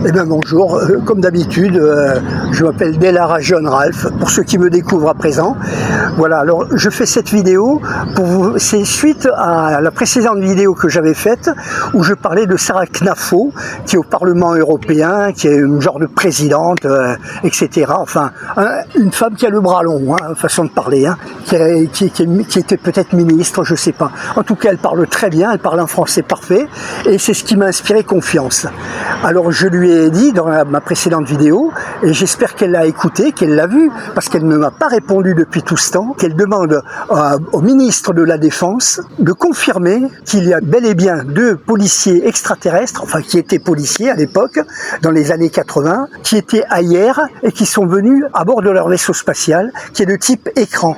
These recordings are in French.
Eh bien bonjour, comme d'habitude, je m'appelle Delara John Ralph, pour ceux qui me découvrent à présent. Voilà, alors je fais cette vidéo pour vous, c'est suite à la précédente vidéo que j'avais faite où je parlais de Sarah Knafo, qui est au Parlement européen, qui est une genre de présidente, etc. Enfin, une femme qui a le bras long, façon de parler, qui était peut-être ministre, je sais pas. En tout cas, elle parle très bien, elle parle un français parfait, et c'est ce qui m'a inspiré confiance. Alors je lui ai dit dans ma précédente vidéo, et j'espère qu'elle l'a écouté, qu'elle l'a vu, parce qu'elle ne m'a pas répondu depuis tout ce temps, qu'elle demande au ministre de la Défense de confirmer qu'il y a bel et bien 2 policiers extraterrestres, enfin qui étaient policiers à l'époque, dans les années 80, qui étaient ailleurs et qui sont venus à bord de leur vaisseau spatial, qui est de type écran.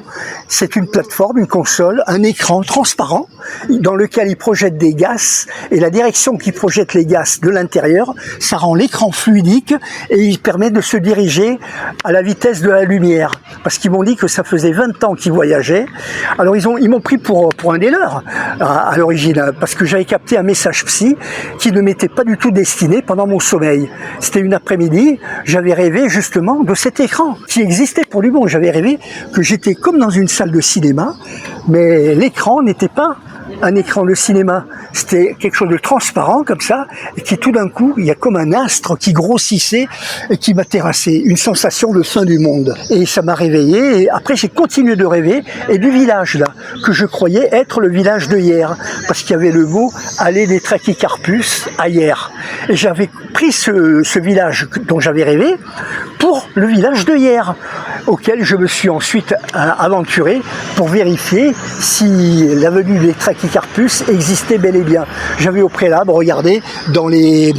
C'est une plateforme, une console, un écran transparent, dans lequel ils projettent des gaz, et la direction qui projette les gaz de l'intérieur, ça rend l'écran fluidique et il permet de se diriger à la vitesse de la lumière. Parce qu'ils m'ont dit que ça faisait 20 ans qu'ils voyageaient. Alors ils m'ont pris pour un des leurs à l'origine, parce que j'avais capté un message psy qui ne m'était pas du tout destiné pendant mon sommeil. C'était une après-midi, j'avais rêvé justement de cet écran qui existait pour du bon. J'avais rêvé que j'étais comme dans une salle de cinéma, mais l'écran n'était pas un écran de cinéma, c'était quelque chose de transparent comme ça, et qui tout d'un coup, il y a comme un astre qui grossissait et qui m'a terrassé, une sensation de fin du monde. Et ça m'a réveillé, et après j'ai continué de rêver, et du village là, que je croyais être le village de hier, parce qu'il y avait le mot « Allée des Trachycarpus » à hier. Et j'avais pris ce village dont j'avais rêvé pour le village de hier, auquel je me suis ensuite aventuré pour vérifier si l'avenue des Trachycarpus existait bel et bien. J'avais au préalable regardé dans les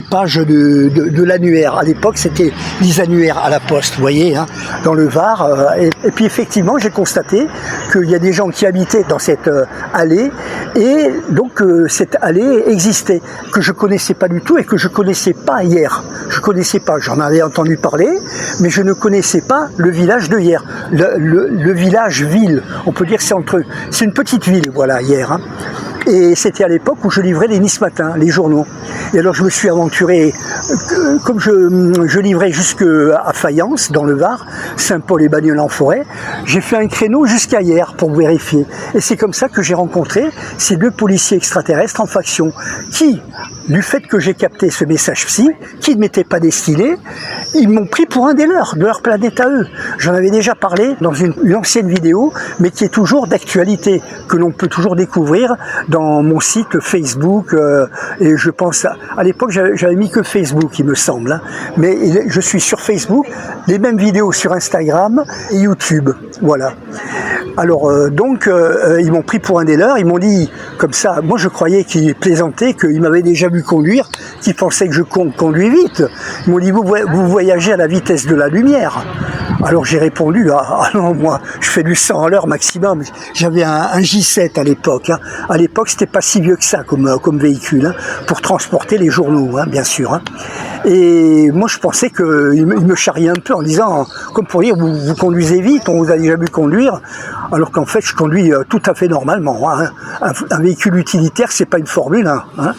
pages de l'annuaire. À l'époque, c'était les annuaires à la poste, vous voyez, dans le Var. Et puis effectivement, j'ai constaté qu'il y a des gens qui habitaient dans cette allée, et donc cette allée existait, que je connaissais pas du tout et que je connaissais pas hier. Je connaissais pas, j'en avais entendu parler, mais je ne connaissais pas le village de hier, le village-ville. On peut dire que c'est une petite ville, voilà, hier. Et c'était à l'époque où je livrais les Nice Matin, les journaux. Et alors je me suis aventuré, comme je livrais jusqu'à Fayence, dans le Var, Saint-Paul et Bagnols-en-Forêt, j'ai fait un créneau jusqu'à hier pour vérifier. Et c'est comme ça que j'ai rencontré ces 2 policiers extraterrestres en faction, qui, du fait que j'ai capté ce message psy, qui ne m'était pas destiné, ils m'ont pris pour un des leurs, de leur planète à eux. J'en avais déjà parlé dans une ancienne vidéo, mais qui est toujours d'actualité, que l'on peut toujours découvrir dans mon site Facebook, et je pense, à l'époque j'avais mis que Facebook il me semble, mais je suis sur Facebook, les mêmes vidéos sur Instagram et YouTube, voilà. Alors ils m'ont pris pour un des leurs, ils m'ont dit comme ça, moi je croyais qu'ils plaisantaient, qu'ils m'avaient déjà vu conduire, qu'ils pensaient que je conduis vite. Ils m'ont dit vous voyagez à la vitesse de la lumière. Alors j'ai répondu, ah non, moi je fais du 100 à l'heure maximum. J'avais un J7 à l'époque. À l'époque c'était pas si vieux que ça comme véhicule, pour transporter les journaux, bien sûr. Et moi je pensais qu'il me charriait un peu en disant, comme pour dire, vous conduisez vite, on vous a déjà vu conduire, alors qu'en fait je conduis tout à fait normalement. Un véhicule utilitaire, c'est pas une Formule 1.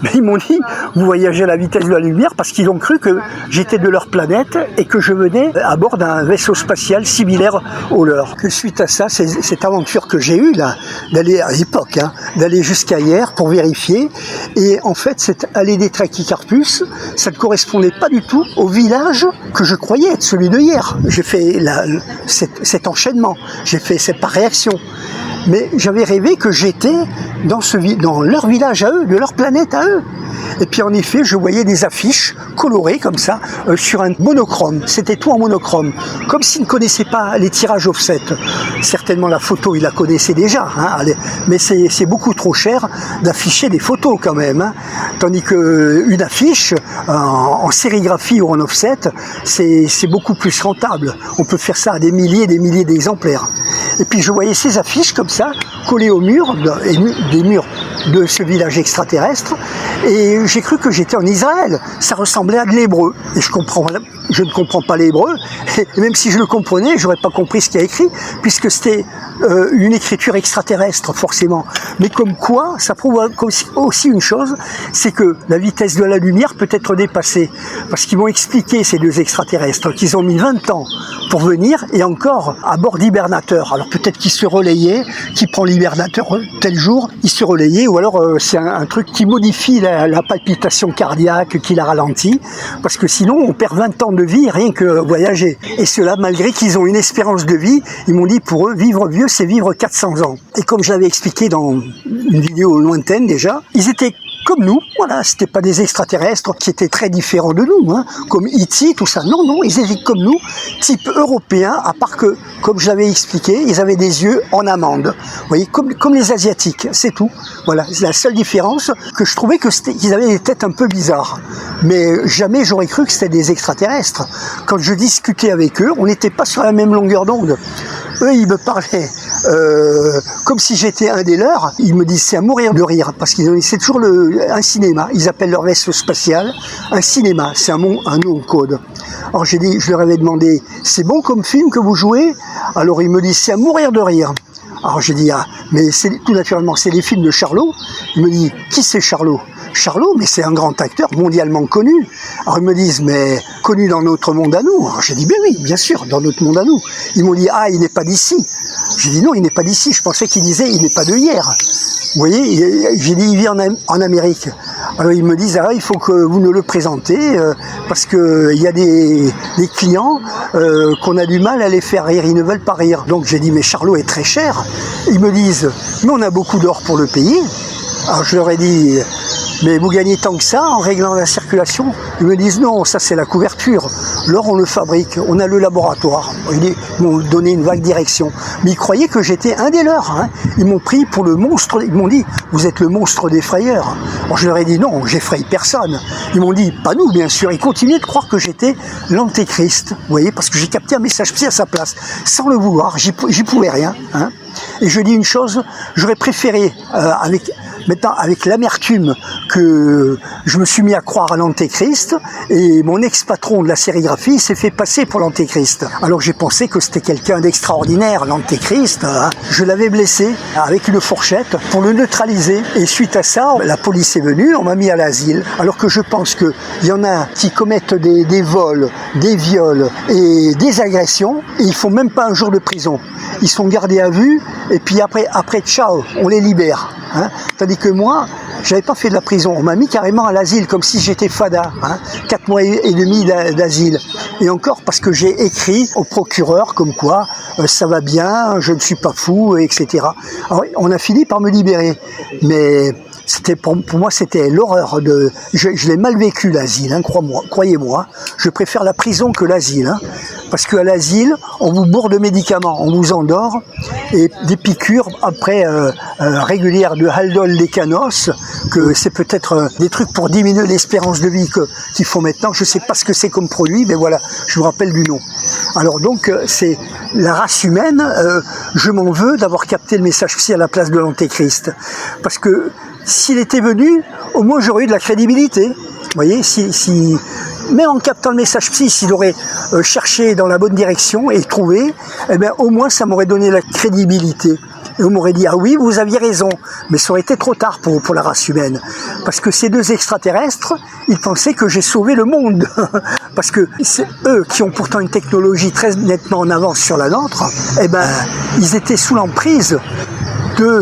Mais ils m'ont dit, vous voyagez à la vitesse de la lumière, parce qu'ils ont cru que j'étais de leur planète et que je venais à bord d'un vaisseau spatial similaire au leur. Que suite à ça, cette aventure que j'ai eue là, d'aller à l'époque, d'aller jusqu'à hier pour vérifier, et en fait cette allée des Trachycarpus, ça ne correspondait pas du tout au village que je croyais être celui de hier. J'ai fait cet enchaînement, j'ai fait cette par réaction. Mais j'avais rêvé que j'étais dans leur village à eux, de leur planète à eux. Et puis en effet, je voyais des affiches colorées comme ça, sur un monochrome. C'était tout en monochrome. Comme s'ils ne connaissaient pas les tirages offset. Certainement la photo, ils la connaissaient déjà. Mais c'est beaucoup trop cher d'afficher des photos quand même. Tandis qu'une affiche, en sérigraphie ou en offset, c'est beaucoup plus rentable. On peut faire ça à des milliers d'exemplaires. Et puis je voyais ces affiches comme ça, collées au mur, des murs de ce village extraterrestre et j'ai cru que j'étais en Israël. Ça ressemblait à de l'hébreu et je ne comprends pas l'hébreu et même si je le comprenais, j'aurais pas compris ce qu'il y a écrit puisque c'était une écriture extraterrestre forcément. Mais comme quoi, ça prouve aussi une chose, c'est que la vitesse de la lumière peut être dépassée parce qu'ils m'ont expliqué ces deux extraterrestres qu'ils ont mis 20 ans pour venir et encore à bord d'hibernateurs. Alors peut-être qu'ils se relayaient, qui prend l'hibernateur tel jour, il se relayait ou alors c'est un truc qui modifie la palpitation cardiaque, qui la ralentit parce que sinon on perd 20 ans de vie rien que voyager. Et cela malgré qu'ils ont une espérance de vie, ils m'ont dit pour eux vivre vieux c'est vivre 400 ans. Et comme je l'avais expliqué dans une vidéo lointaine déjà, ils étaient comme nous, voilà, c'était pas des extraterrestres qui étaient très différents de nous, hein, comme E.T., tout ça. Non, non, ils étaient comme nous, type européen, à part que, comme je l'avais expliqué, ils avaient des yeux en amande. Vous voyez, comme les Asiatiques, c'est tout. Voilà, c'est la seule différence que je trouvais qu'ils avaient des têtes un peu bizarres. Mais jamais j'aurais cru que c'était des extraterrestres. Quand je discutais avec eux, on n'était pas sur la même longueur d'onde. Eux, ils me parlaient comme si j'étais un des leurs. Ils me disent c'est à mourir de rire parce c'est toujours un cinéma. Ils appellent leur vaisseau spatial un cinéma. C'est un nom de code. Alors je leur avais demandé c'est bon comme film que vous jouez? Alors ils me disent c'est à mourir de rire. Alors j'ai dit ah mais c'est tout naturellement c'est les films de Charlot. Il me dit qui c'est Charlot? Charlot, mais c'est un grand acteur mondialement connu. Alors ils me disent, mais connu dans notre monde à nous. Alors j'ai dit, ben oui, bien sûr, dans notre monde à nous. Ils m'ont dit, ah, il n'est pas d'ici. J'ai dit, non, il n'est pas d'ici. Je pensais qu'il disait, il n'est pas de hier. Vous voyez, j'ai dit, il vit en Amérique. Alors ils me disent, ah, il faut que vous nous le présentez, parce qu'il y a des clients qu'on a du mal à les faire rire, ils ne veulent pas rire. Donc j'ai dit, mais Charlot est très cher. Ils me disent, mais on a beaucoup d'or pour le payer. Alors je leur ai dit, mais vous gagnez tant que ça en réglant la circulation? Ils me disent non, ça c'est la couverture. L'or on le fabrique, on a le laboratoire. Ils m'ont donné une vague direction. Mais ils croyaient que j'étais un des leurs. Hein. Ils m'ont pris pour le monstre. Ils m'ont dit, vous êtes le monstre des frayeurs. Alors je leur ai dit non, j'effraie personne. Ils m'ont dit, pas nous bien sûr. Ils continuaient de croire que j'étais l'antéchrist. Vous voyez, parce que j'ai capté un message psy à sa place. Sans le vouloir, j'y pouvais rien. Hein. Et je dis une chose, j'aurais préféré, avec l'amertume que je me suis mis à croire à l'antéchrist, et mon ex-patron de la sérigraphie s'est fait passer pour l'antéchrist. Alors j'ai pensé que c'était quelqu'un d'extraordinaire, l'antéchrist. Hein. Je l'avais blessé avec une fourchette pour le neutraliser. Et suite à ça, la police est venue, on m'a mis à l'asile. Alors que je pense qu'il y en a qui commettent des vols, des viols et des agressions, et ils font même pas un jour de prison. Ils sont gardés à vue, et puis après ciao, on les libère. Hein. Tandis que moi, j'avais pas fait de la prison. On m'a mis carrément à l'asile, comme si j'étais fada. Hein. 4 mois et demi d'asile. Et encore parce que j'ai écrit au procureur comme quoi ça va bien, je ne suis pas fou, etc. Alors, on a fini par me libérer. Mais pour moi, c'était l'horreur de. Je l'ai mal vécu l'asile, hein, croyez-moi. Je préfère la prison que l'asile. Hein. Parce qu'à l'asile, on vous bourre de médicaments, on vous endort, et des piqûres après régulières de Haldol Décanos, que c'est peut-être des trucs pour diminuer l'espérance de vie qu'ils font maintenant. Je ne sais pas ce que c'est comme produit, mais voilà, je vous rappelle du nom. Alors donc, c'est la race humaine, je m'en veux d'avoir capté le message psy à la place de l'antéchrist. Parce que s'il était venu, au moins j'aurais eu de la crédibilité. Vous voyez, même en captant le message psy, s'il aurait cherché dans la bonne direction et trouvé, eh bien, au moins ça m'aurait donné la crédibilité. Et on m'aurait dit, ah oui, vous aviez raison, mais ça aurait été trop tard pour la race humaine. Parce que ces deux extraterrestres, ils pensaient que j'ai sauvé le monde. Parce que c'est eux qui ont pourtant une technologie très nettement en avance sur la nôtre, eh ben, ils étaient sous l'emprise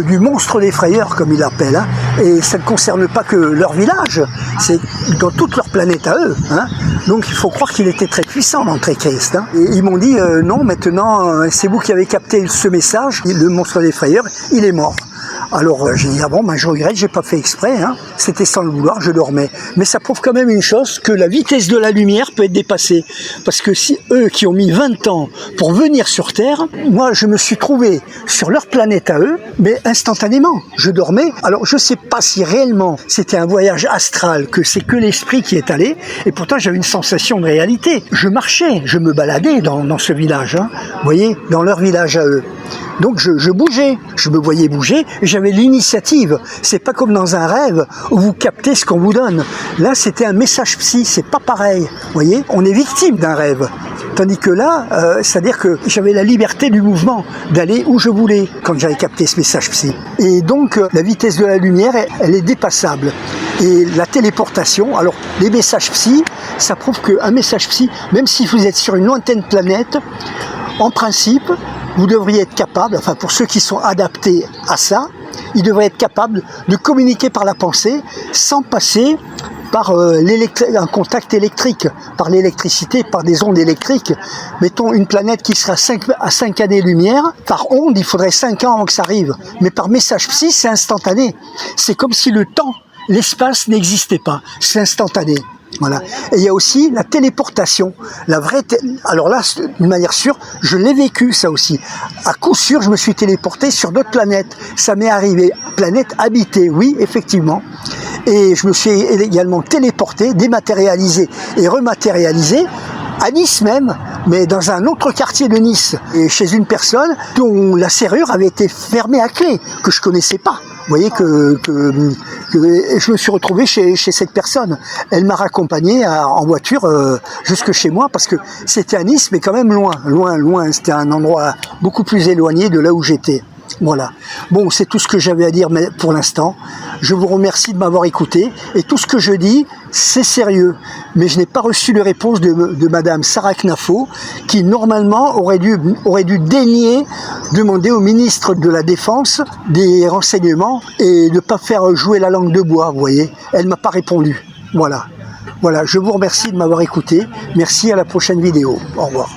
du monstre des frayeurs, comme ils l'appellent. Hein. Et ça ne concerne pas que leur village, c'est dans toute leur planète à eux. Hein. Donc il faut croire qu'il était très puissant, l'antéchrist. Hein. Et ils m'ont dit, non, maintenant, c'est vous qui avez capté ce message, le monstre des frayeurs, il est mort. Alors j'ai dit, ah bon, ben, je regrette, j'ai pas fait exprès, hein. C'était sans le vouloir, je dormais. Mais ça prouve quand même une chose, que la vitesse de la lumière peut être dépassée. Parce que si eux qui ont mis 20 ans pour venir sur Terre, moi je me suis trouvé sur leur planète à eux, mais instantanément, je dormais. Alors je sais pas si réellement c'était un voyage astral, que c'est que l'esprit qui est allé, et pourtant j'avais une sensation de réalité. Je marchais, je me baladais dans ce village, hein. Vous voyez, dans leur village à eux. Donc je bougeais, je me voyais bouger, et j'avais l'initiative. C'est pas comme dans un rêve où vous captez ce qu'on vous donne. Là, c'était un message psy, c'est pas pareil. Vous voyez, on est victime d'un rêve. Tandis que là, c'est-à-dire que j'avais la liberté du mouvement, d'aller où je voulais quand j'avais capté ce message psy. Et donc, la vitesse de la lumière, elle est dépassable. Et la téléportation, alors les messages psy, ça prouve qu'un message psy, même si vous êtes sur une lointaine planète, en principe, vous devriez être capable, enfin pour ceux qui sont adaptés à ça, ils devraient être capables de communiquer par la pensée sans passer par un contact électrique, par l'électricité, par des ondes électriques. Mettons une planète qui sera à 5 années-lumière, par onde, il faudrait 5 ans avant que ça arrive. Mais par message psy, c'est instantané. C'est comme si le temps, l'espace n'existait pas. C'est instantané. Voilà. Et il y a aussi la téléportation. Alors là, d'une manière sûre, je l'ai vécu ça aussi. À coup sûr, je me suis téléporté sur d'autres planètes. Ça m'est arrivé. Planète habitée, oui, effectivement. Et je me suis également téléporté, dématérialisé et rematérialisé à Nice même, mais dans un autre quartier de Nice, et chez une personne dont la serrure avait été fermée à clé, que je connaissais pas. Vous voyez que je me suis retrouvé chez cette personne. Elle m'a raccompagné en voiture jusque chez moi, parce que c'était à Nice, mais quand même loin. C'était un endroit beaucoup plus éloigné de là où j'étais. Voilà. Bon, c'est tout ce que j'avais à dire pour l'instant. Je vous remercie de m'avoir écouté. Et tout ce que je dis, c'est sérieux. Mais je n'ai pas reçu de réponse de Madame Sarah Knafo, qui normalement aurait dû daigner demander au ministre de la Défense des renseignements et ne pas faire jouer la langue de bois, vous voyez. Elle ne m'a pas répondu. Voilà. Voilà, je vous remercie de m'avoir écouté. Merci, à la prochaine vidéo. Au revoir.